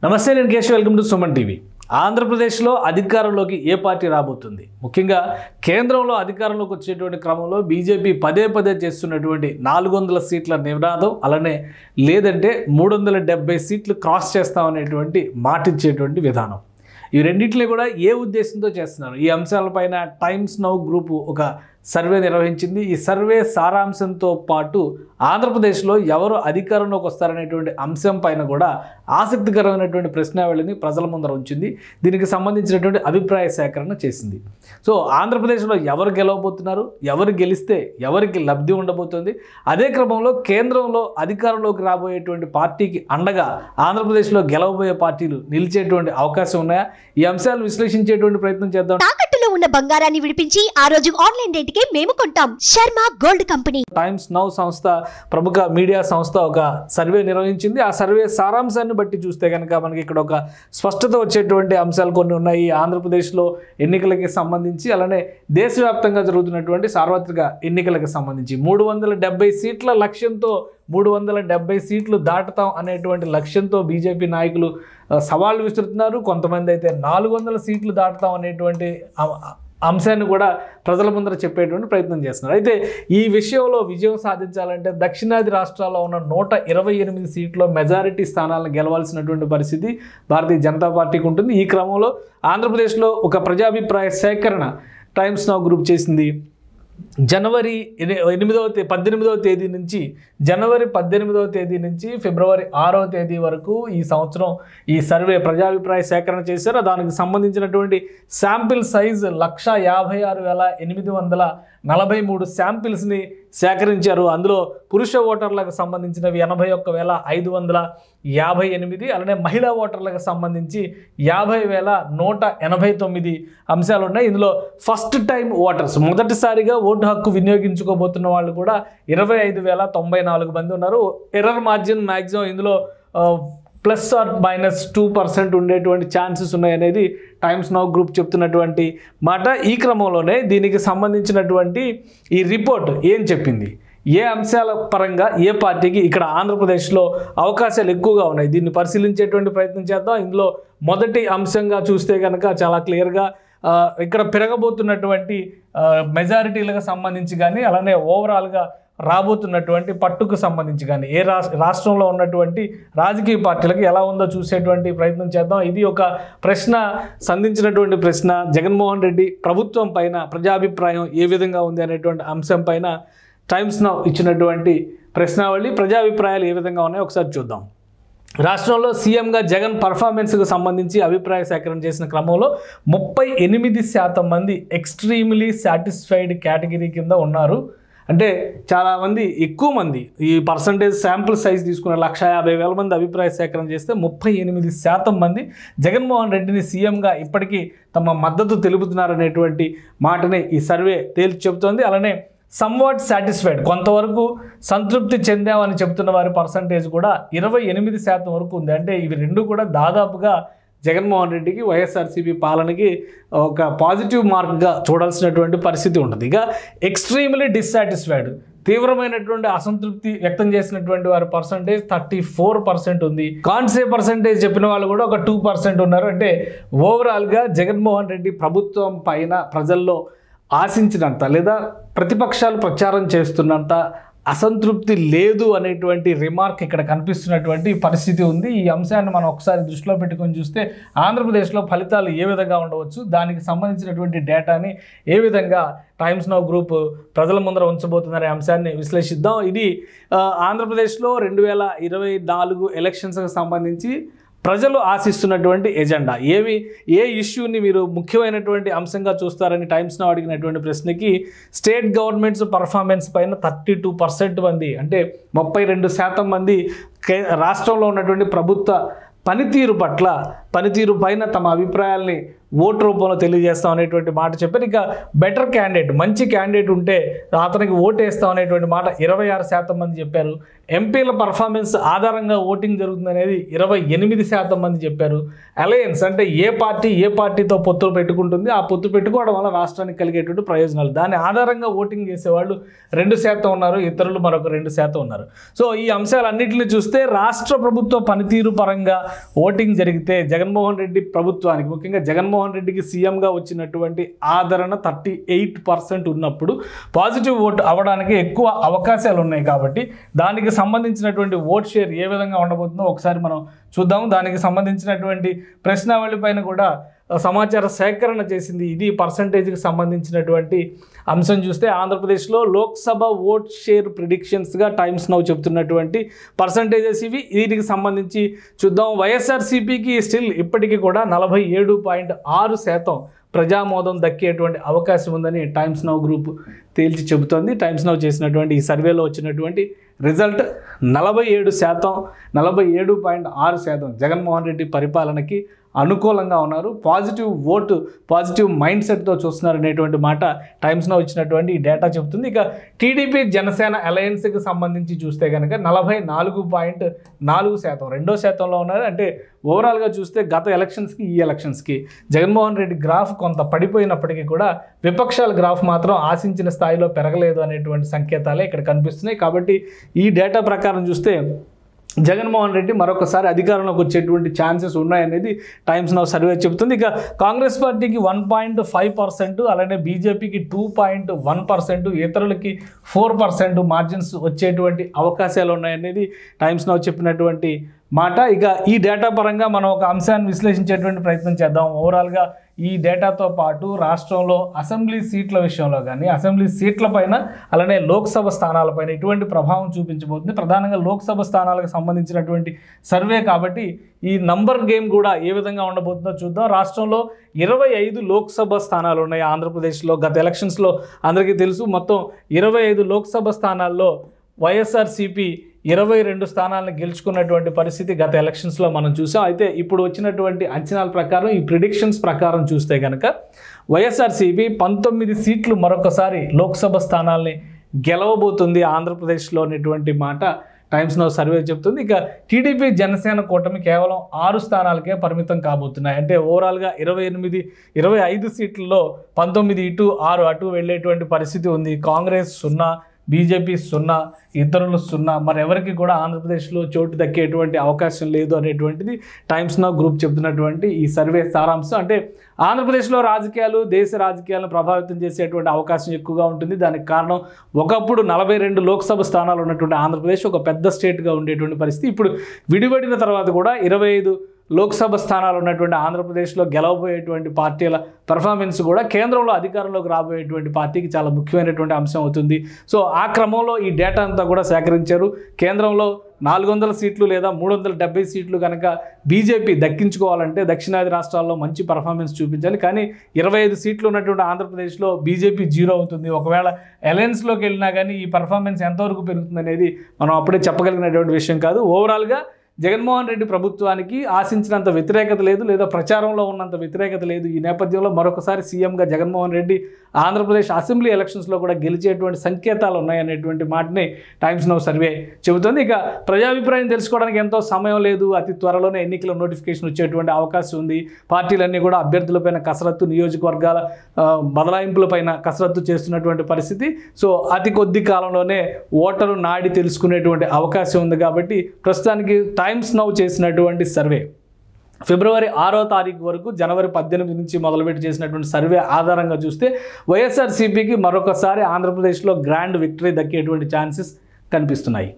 నమస్తే, నేను Keshav. Welcome to Suman TV. ఆంధ్రప్రదేశ్లో అధికారంలోకి ఏ పార్టీ రాబోతుంది? ముఖ్యంగా కేంద్రంలో అధికారంలోకి వచ్చేటువంటి క్రమంలో బీజేపీ పదే పదే చేస్తున్నటువంటి 400 సీట్ల నినాదం, అలానే లేదంటే 370 సీట్లు క్రాస్ చేస్తామనేటువంటి మాట ఇచ్చేటువంటి విధానం, ఈ రెండింటిని కూడా ఏ ఉద్దేశంతో చేస్తున్నారు? ఈ అంశాలపైన టైమ్స్ నౌ గ్రూప్ ఒక సర్వే నిర్వహించింది. ఈ సర్వే సారాంశంతో పాటు ఆంధ్రప్రదేశ్లో ఎవరు అధికారంలోకి వస్తారనేటువంటి అంశం పైన కూడా ఆసక్తికరమైనటువంటి ప్రశ్నావళిని ప్రజల ముందర ఉంచింది. దీనికి సంబంధించినటువంటి అభిప్రాయ సేకరణ చేసింది. సో ఆంధ్రప్రదేశ్లో ఎవరు గెలవబోతున్నారు, ఎవరు గెలిస్తే ఎవరికి లబ్ధి ఉండబోతుంది, అదే క్రమంలో కేంద్రంలో అధికారంలోకి రాబోయేటువంటి పార్టీకి అండగా ఆంధ్రప్రదేశ్లో గెలవబోయే పార్టీలు నిలిచేటువంటి అవకాశం ఉన్నాయా? ఈ అంశాలను విశ్లేషించేటువంటి ప్రయత్నం చేద్దాం. తాకట్టులో ఉన్న బంగారాన్ని విడిపించి ఆ రోజు ఆన్లైన్ రేటుకే మేము కొంటాం. Sharma gold company. Times now సంస్థ, ప్రముఖ మీడియా సంస్థ ఒక సర్వే నిర్వహించింది. ఆ సర్వే సారాంశాన్ని బట్టి చూస్తే కనుక మనకి ఇక్కడ ఒక స్పష్టత వచ్చేటువంటి అంశాలు కొన్ని ఉన్నాయి. ఆంధ్రప్రదేశ్లో ఎన్నికలకి సంబంధించి, అలానే దేశవ్యాప్తంగా జరుగుతున్నటువంటి సార్వత్రిక ఎన్నికలకు సంబంధించి 370 సీట్ల లక్ష్యంతో 370 సీట్లు దాటుతాం అనేటువంటి లక్ష్యంతో బీజేపీ నాయకులు సవాళ్లు విసురుతున్నారు. కొంతమంది అయితే 400 సీట్లు దాటుతాం అనేటువంటి అంశాన్ని కూడా ప్రజల ముందర చెప్పేటువంటి ప్రయత్నం చేస్తున్నారు. అయితే ఈ విషయంలో విజయం సాధించాలంటే దక్షిణాది రాష్ట్రాల్లో ఉన్న 128 సీట్లో మెజారిటీ స్థానాలను గెలవాల్సినటువంటి పరిస్థితి భారతీయ జనతా పార్టీకి ఉంటుంది. ఈ క్రమంలో ఆంధ్రప్రదేశ్లో ఒక ప్రజాభిప్రాయ సేకరణ టైమ్స్ నౌ గ్రూప్ చేసింది. జనవరి 18వ తేదీ నుంచి ఫిబ్రవరి 6వ తేదీ వరకు ఈ సంవత్సరం ఈ సర్వే ప్రజాభిప్రాయ సేకరణ చేశారు. దానికి సంబంధించినటువంటి శాంపిల్ సైజ్ 156,843 శాంపిల్స్ని సేకరించారు. అందులో పురుష ఓటర్లకు సంబంధించినవి 81,558, అలానే మహిళా ఓటర్లకు సంబంధించి 50,189 అంశాలు ఉన్నాయి. ఇందులో ఫస్ట్ టైం ఓటర్స్, మొదటిసారిగా ఓటు హక్కు వినియోగించుకోబోతున్న వాళ్ళు కూడా 25,094 మంది ఉన్నారు. ఎర్రర్ మార్జిన్ మ్యాక్సిమం ఇందులో +-2% ఉండేటువంటి ఛాన్సెస్ ఉన్నాయనేది టైమ్స్ నౌ గ్రూప్ చెప్తున్నటువంటి మాట. ఈ క్రమంలోనే దీనికి సంబంధించినటువంటి ఈ రిపోర్ట్ ఏం చెప్పింది, ఏ అంశాల పరంగా ఏ పార్టీకి ఇక్కడ ఆంధ్రప్రదేశ్లో అవకాశాలు ఎక్కువగా ఉన్నాయి, దీన్ని పరిశీలించేటువంటి ప్రయత్నం చేద్దాం. ఇందులో మొదటి అంశంగా చూస్తే కనుక చాలా క్లియర్గా ఇక్కడ పెరగబోతున్నటువంటి మెజారిటీలకు సంబంధించి కానీ, అలానే ఓవరాల్గా రాబోతున్నటువంటి పట్టుకు సంబంధించి కానీ ఏ రాష్ట్రంలో ఉన్నటువంటి రాజకీయ పార్టీలకు ఎలా ఉందో చూసేటువంటి ప్రయత్నం చేద్దాం. ఇది ఒక ప్రశ్న సంధించినటువంటి ప్రశ్న. జగన్మోహన్ రెడ్డి ప్రభుత్వం పైన ప్రజాభిప్రాయం ఏ విధంగా ఉంది అనేటువంటి అంశం పైన టైమ్స్ నౌ ఇచ్చినటువంటి ప్రశ్నావళి, ప్రజాభిప్రాయాలు ఏ విధంగా ఉన్నాయో ఒకసారి చూద్దాం. రాష్ట్రంలో సీఎంగా జగన్ పర్ఫార్మెన్స్కు సంబంధించి అభిప్రాయ సేకరణ చేసిన క్రమంలో 38% మంది ఎక్స్ట్రీమ్లీ సాటిస్ఫైడ్ కేటగిరీ కింద ఉన్నారు. అంటే చాలామంది, ఎక్కువ మంది, ఈ పర్సంటేజ్ శాంపుల్ సైజ్ తీసుకున్న 150,000 మంది అభిప్రాయ సేకరణ చేస్తే 38% మంది జగన్మోహన్ రెడ్డిని సీఎంగా ఇప్పటికీ తమ మద్దతు తెలుపుతున్నారనేటువంటి మాటని ఈ సర్వే తేల్చి చెబుతోంది. అలానే సమ్వాట్ సాటిస్ఫైడ్, కొంతవరకు సంతృప్తి చెందామని చెబుతున్న వారి పర్సంటేజ్ కూడా 28% వరకు ఉంది. అంటే ఇవి రెండు కూడా దాదాపుగా జగన్మోహన్ రెడ్డికి, వైఎస్ఆర్సీపీ పాలనకి ఒక పాజిటివ్ మార్క్గా చూడాల్సినటువంటి పరిస్థితి ఉంటుంది. ఇక ఎక్స్ట్రీమ్లీ డిస్సాటిస్ఫైడ్, తీవ్రమైనటువంటి అసంతృప్తి వ్యక్తం చేసినటువంటి వారి పర్సంటేజ్ 34% ఉంది. కాన్సే పర్సంటేజ్ చెప్పిన వాళ్ళు కూడా ఒక 2% ఉన్నారు. అంటే ఓవరాల్గా జగన్మోహన్ రెడ్డి ప్రభుత్వం పైన ప్రజల్లో ఆశించినంత, లేదా ప్రతిపక్షాలు ప్రచారం చేస్తున్నంత అసంతృప్తి లేదు అనేటువంటి రిమార్క్ ఇక్కడ కనిపిస్తున్నటువంటి పరిస్థితి ఉంది. ఈ అంశాన్ని మనం ఒకసారి దృష్టిలో పెట్టుకొని చూస్తే ఆంధ్రప్రదేశ్లో ఫలితాలు ఏ విధంగా ఉండవచ్చు, దానికి సంబంధించినటువంటి డేటాని ఏ విధంగా టైమ్స్ నౌ గ్రూప్ ప్రజల ముందర ఉంచబోతుందనే అంశాన్ని విశ్లేషిద్దాం. ఇది ఆంధ్రప్రదేశ్లో 2024 ఎలక్షన్స్కి సంబంధించి ప్రజలు ఆశిస్తున్నటువంటి ఎజెండా ఏ ఇష్యూని మీరు ముఖ్యమైనటువంటి అంశంగా చూస్తారని టైమ్స్ నౌ అడిగినటువంటి ప్రశ్నకి స్టేట్ గవర్నమెంట్స్ పర్ఫార్మెన్స్ పైన 32% మంది, అంటే 32% మంది రాష్ట్రంలో ఉన్నటువంటి ప్రభుత్వ పనితీరు పైన తమ అభిప్రాయాల్ని ఓటు రూపంలో తెలియజేస్తాం అనేటువంటి మాట చెప్పారు. ఇక బెటర్ క్యాండిడేట్, మంచి క్యాండిడేట్ ఉంటే అతనికి ఓటు వేస్తాం అనేటువంటి మాట 26% మంది చెప్పారు. ఎంపీల పర్ఫార్మెన్స్ ఆధారంగా ఓటింగ్ జరుగుతుంది అనేది 28% మంది చెప్పారు. అలయన్స్ అంటే ఏ పార్టీతో పొత్తులు పెట్టుకుంటుంది, ఆ పొత్తు పెట్టుకోవడం వల్ల రాష్ట్రానికి కలిగేటువంటి ప్రయోజనాలు, దాని ఆధారంగా ఓటింగ్ చేసేవాళ్ళు 2% ఉన్నారు, ఇతరులు మరొక 2% ఉన్నారు. సో ఈ అంశాలన్నింటినీ చూస్తే రాష్ట్ర ప్రభుత్వ పనితీరు పరంగా ఓటింగ్ జరిగితే జగన్మోహన్ రెడ్డి ప్రభుత్వానికి, ముఖ్యంగా జగన్మోహన్ రెడ్డికి సీఎంగా వచ్చినటువంటి ఆదరణ 38% ఉన్నప్పుడు పాజిటివ్ ఓటు అవ్వడానికి ఎక్కువ అవకాశాలు ఉన్నాయి. కాబట్టి దానికి సంబంధించినటువంటి ఓట్ షేర్ ఏ విధంగా ఉండబోతుందో ఒకసారి మనం చూద్దాం. దానికి సంబంధించినటువంటి ప్రశ్నావళి పైన కూడా సమాచార సేకరణ చేసింది. ఇది పర్సంటేజ్కి సంబంధించినటువంటి అంశం చూస్తే ఆంధ్రప్రదేశ్లో Lok Sabha vote share ప్రిడిక్షన్స్గా times now చెప్తున్నటువంటి పర్సంటేజెస్ ఇవి. వీటికి సంబంధించి చూద్దాం. వైఎస్ఆర్సీపీకి స్టిల్ ఇప్పటికీ కూడా 47.6% ప్రజామోదం దక్కేటువంటి అవకాశం ఉందని టైమ్స్ నౌ గ్రూప్ తేల్చి చెబుతోంది. టైమ్స్ నౌ చేసినటువంటి ఈ సర్వేలో వచ్చినటువంటి రిజల్ట్ 47%, 47.6% జగన్మోహన్ రెడ్డి పరిపాలనకి అనుకూలంగా ఉన్నారు. పాజిటివ్ మైండ్ సెట్తో చూస్తున్నారు అనేటువంటి మాట టైమ్స్ నౌ ఇచ్చినటువంటి ఈ డేటా చెబుతుంది. ఇక టీడీపీ జనసేన అలయన్స్కి సంబంధించి చూస్తే కనుక 44.4%, 2%లో ఉన్నారు. అంటే ఓవరాల్గా చూస్తే గత ఎలక్షన్స్కి ఈ ఎలక్షన్స్కి జగన్మోహన్ రెడ్డి గ్రాఫ్ కొంత పడిపోయినప్పటికీ కూడా విపక్షాల గ్రాఫ్ మాత్రం ఆశించిన స్థాయిలో పెరగలేదు అనేటువంటి సంకేతాలే ఇక్కడ కనిపిస్తున్నాయి. కాబట్టి ఈ డేటా ప్రకారం చూస్తే జగన్మోహన్ రెడ్డి మరొకసారి అధికారంలోకి వచ్చేటువంటి ఛాన్సెస్ ఉన్నాయనేది టైమ్స్ నౌ సర్వే చెబుతుంది. ఇక కాంగ్రెస్ పార్టీకి 1.5%, అలానే బీజేపీకి 2.1%, ఇతరులకి 4% మార్జిన్స్ వచ్చేటువంటి అవకాశాలు ఉన్నాయనేది టైమ్స్ నౌ చెప్పినటువంటి మాట. ఇక ఈ డేటా పరంగా మనం ఒక అంశాన్ని విశ్లేషించేటువంటి ప్రయత్నం చేద్దాం. ఓవరాల్గా ఈ డేటాతో పాటు రాష్ట్రంలో అసెంబ్లీ సీట్ల విషయంలో కానీ, అసెంబ్లీ సీట్లపైన అలానే లోక్సభ స్థానాలపైన ఎటువంటి ప్రభావం చూపించబోతుంది, ప్రధానంగా లోక్సభ స్థానాలకు సంబంధించినటువంటి సర్వే కాబట్టి ఈ నంబర్ గేమ్ కూడా ఏ విధంగా ఉండబోతుందో చూద్దాం. రాష్ట్రంలో 25 లోక్సభ స్థానాలు ఉన్నాయి ఆంధ్రప్రదేశ్లో. గత ఎలక్షన్స్లో అందరికీ తెలుసు, మొత్తం 25 లోక్సభ స్థానాల్లో వైఎస్ఆర్సీపీ 22 స్థానాలను గెలుచుకున్నటువంటి పరిస్థితి గత ఎలక్షన్స్లో మనం చూసాం. అయితే ఇప్పుడు వచ్చినటువంటి అంచనాల ప్రకారం, ఈ ప్రిడిక్షన్స్ ప్రకారం చూస్తే కనుక వైఎస్ఆర్సీపీ 19 సీట్లు మరొకసారి లోక్సభ స్థానాల్ని గెలవబోతుంది ఆంధ్రప్రదేశ్లో అనేటువంటి మాట టైమ్స్ నౌ సర్వే చెప్తుంది. ఇక టీడీపీ జనసేన కూటమి కేవలం 6 స్థానాలకే పరిమితం కాబోతున్నాయి. అంటే ఓవరాల్గా 25 సీట్లలో 19 ఇటు 6 అటు వెళ్ళేటువంటి పరిస్థితి ఉంది. కాంగ్రెస్ 0, బీజేపీ 0, ఇతరులు 0, మరి ఎవరికి కూడా ఆంధ్రప్రదేశ్లో చోటు దక్కేటువంటి అవకాశం లేదు అనేటువంటిది టైమ్స్ నౌ గ్రూప్ చెప్తున్నటువంటి ఈ సర్వే సారాంశం. అంటే ఆంధ్రప్రదేశ్లో రాజకీయాలు, దేశ రాజకీయాలను ప్రభావితం చేసేటువంటి అవకాశం ఎక్కువగా ఉంటుంది. దానికి కారణం ఒకప్పుడు 42 లోక్సభ స్థానాలు ఉన్నటువంటి ఆంధ్రప్రదేశ్ ఒక పెద్ద స్టేట్గా ఉండేటువంటి పరిస్థితి. ఇప్పుడు విడిపడిన తర్వాత కూడా 25 లోక్సభ స్థానాలు ఉన్నటువంటి ఆంధ్రప్రదేశ్లో గెలవబోయేటువంటి పార్టీల పెర్ఫార్మెన్స్ కూడా కేంద్రంలో అధికారంలోకి రాబోయేటువంటి పార్టీకి చాలా ముఖ్యమైనటువంటి అంశం అవుతుంది. సో ఆ క్రమంలో ఈ డేటా అంతా కూడా సేకరించారు. కేంద్రంలో 400 సీట్లు లేదా 370 సీట్లు కనుక బీజేపీ దక్కించుకోవాలంటే దక్షిణాది రాష్ట్రాల్లో మంచి పర్ఫార్మెన్స్ చూపించాలి. కానీ 25 సీట్లు ఉన్నటువంటి ఆంధ్రప్రదేశ్లో బీజేపీ 0 అవుతుంది. ఒకవేళ అలయన్స్లోకి వెళ్ళినా కానీ ఈ పర్ఫార్మెన్స్ ఎంతవరకు పెరుగుతుంది అనేది మనం అప్పుడే చెప్పగలిగినటువంటి విషయం కాదు. ఓవరాల్గా జగన్మోహన్ రెడ్డి ప్రభుత్వానికి ఆశించినంత వ్యతిరేకత లేదు, లేదా ప్రచారంలో ఉన్నంత వ్యతిరేకత లేదు. ఈ నేపథ్యంలో మరొకసారి సీఎంగా జగన్మోహన్ రెడ్డి ఆంధ్రప్రదేశ్ అసెంబ్లీ ఎలక్షన్స్లో కూడా గెలిచేటువంటి సంకేతాలు ఉన్నాయనేటువంటి మాటని టైమ్స్ నౌ సర్వే చెబుతుంది. ఇక ప్రజాభిప్రాయం తెలుసుకోవడానికి ఎంతో సమయం లేదు, అతి త్వరలోనే ఎన్నికల నోటిఫికేషన్ వచ్చేటువంటి అవకాశం ఉంది. పార్టీలన్నీ కూడా అభ్యర్థులపైన కసరత్తు, నియోజకవర్గాల బదలాయింపులపైన కసరత్తు చేస్తున్నటువంటి పరిస్థితి. సో అతి కొద్ది కాలంలోనే ఓటరు నాడి తెలుసుకునేటువంటి అవకాశం ఉంది. కాబట్టి ప్రస్తుతానికి టైమ్స్ నౌ చేసినటువంటి సర్వే ఫిబ్రవరి 6వ తారీఖు వరకు, జనవరి 18 నుంచి మొదలుపెట్టి చేసినటువంటి సర్వే ఆధారంగా చూస్తే వైఎస్ఆర్సీపీకి మరొకసారి ఆంధ్రప్రదేశ్లో గ్రాండ్ విక్టరీ దక్కేటువంటి ఛాన్సెస్ కనిపిస్తున్నాయి.